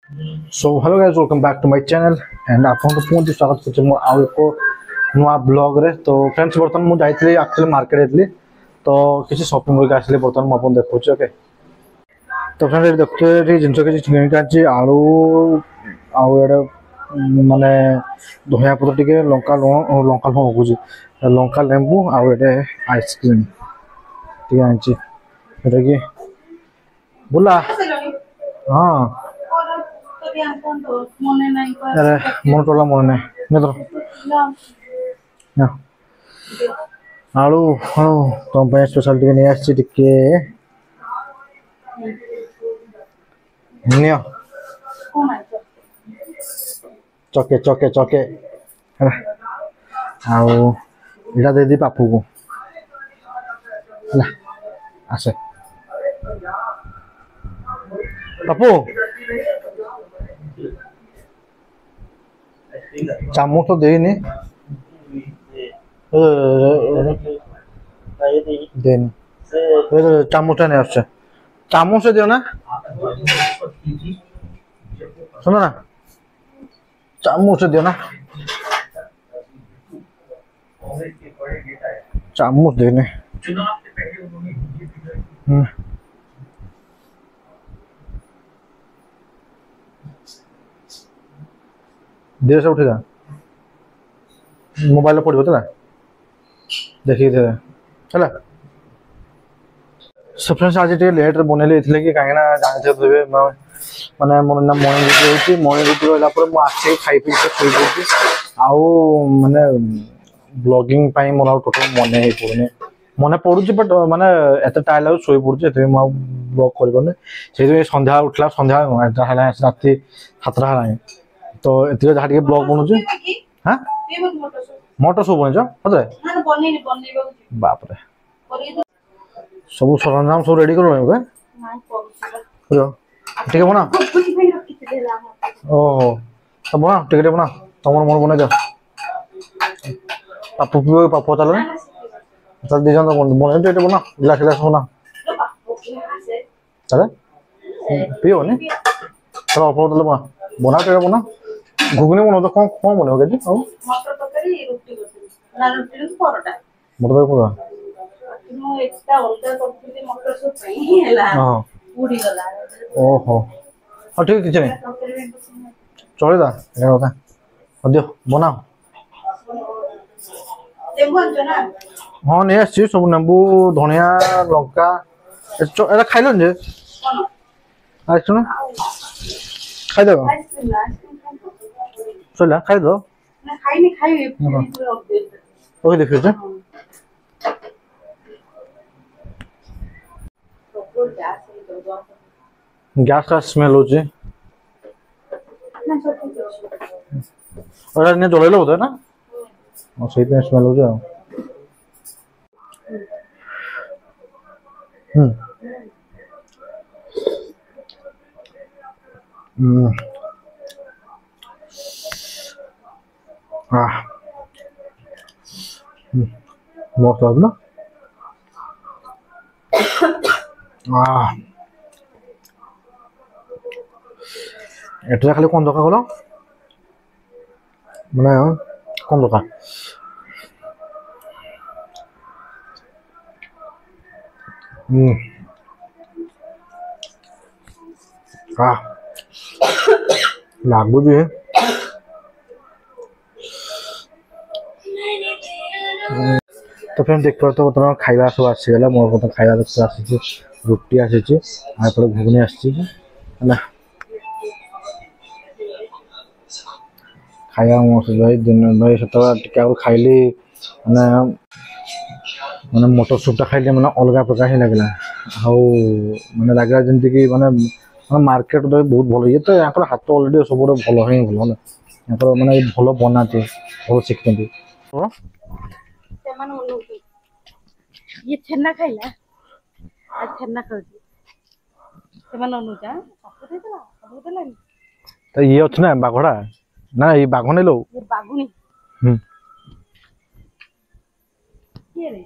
So hello guys welcome back to my channel and आपन को पुणी स्वागत करछ मो आ एको नुआ ब्लॉग रे। तो फ्रेंड्स बर्तन मु जाइतली एक्चुअली मार्केट जाइतली तो किसी शॉपिंग करके आसले बर्तन मु आपन देखौछ। ओके तो फ्रेंड्स देखते रे जिंस के चिकन काची आलू आउ एडा माने धनिया पत्र टिके लंका लंका होकुछ लंका लेंबू आउ एडे आइसक्रीम ठीक आंची एटा की बुला हां अरे मन टोला मन नहीं मैं तो ना आलू हां तुम पे स्पेशल टिके नहीं आछि टिके नियो चके चके चके आओ इडा दे दी पापू को ला आसे पापू चामच तो देनी देनी चामच नहीं आछे चामच से दियो ना सुनो ना चामच से दियो ना चामच देने देर से उठेगा मोबाइल पड़ो तो देखिए चला सो फ्रेंड्स आज टे लेट बनैले कि कहीं जानते माने मोर ना मॉर्निंग ड्यूटी होची मॉर्निंग ड्यूटी होला पर मु आसे खाई पी के सोई पड़ती आउ माने ब्लॉगिंग पाई मोर टोटल मने हे पड़ने पड़ुची बट माने एत टाइम लागो सोई पड़ुची एते मु ब्लॉग कर पने से संध्या उठला संध्या हला राती 7 हला तो एतिके जहा टिके ब्लॉग बनउची हां मोटर सब बन पतरे ना बने बाप रे सब सरंजाम सब रेडी करो बे ना ठीक है बना ओहो तो बना टिकट बना तुम मन बना जा पापू पापू चलो चल दी जन बना टिकट बना गिलास गिलास बना चले पियो ने चलो अपलोड ले बना बना टिकट बना घुगनी बना तो कौन कौन बनेगा जी मटर तरकारी रोटी करते ना रोटी परोटा मटर तरकारी नो एक्स्ट्रा ओल्डर करते मटर सब पई हैला हां पूरी गला ओहो हां ठीक किछ नहीं चलेदा ए होता दियो बना लेंबू आंचो ना हां ने आछि सब लेंबू धनिया लंका एरा खाइलन जे कोन आ सुन खाइ देबो चला खाइ दो ना खाइ नहीं खाइ ओके देखियो जा गैस का स्मेल हो जे और ने जले लो होता है ना और सही में स्मेल हो जाओ बहुत स्वाद ना এটা খালি কোন দোকান হলো মানে কোন দোকান লাগবো যে तो फ्रेंड देख पार तो बर्तमान खाइबा सब आसीगला मोर बर्तमान खाइबा देखते आसी रुटी आसी घुगनी आसी है खाया मस्त भाई दिन भाई सत टिके खाइली माने माने मटर सूपटा खाइले माने अलग प्रकार ही लगला हाउ माने लागला जंती कि माने मार्केट तो बहुत भलो ये तो यहाँ हाथ ऑलरेडी सब भलो ही भलो ना यहाँ माने भलो बनाते भलो शिखते ये छन्ना खाइला आज छन्ना खाउची सेमान अनुजा सब देला सब देलानी तो ये अछि ना बाघड़ा ना ये बाघ ने लो ये बाघुनी के रे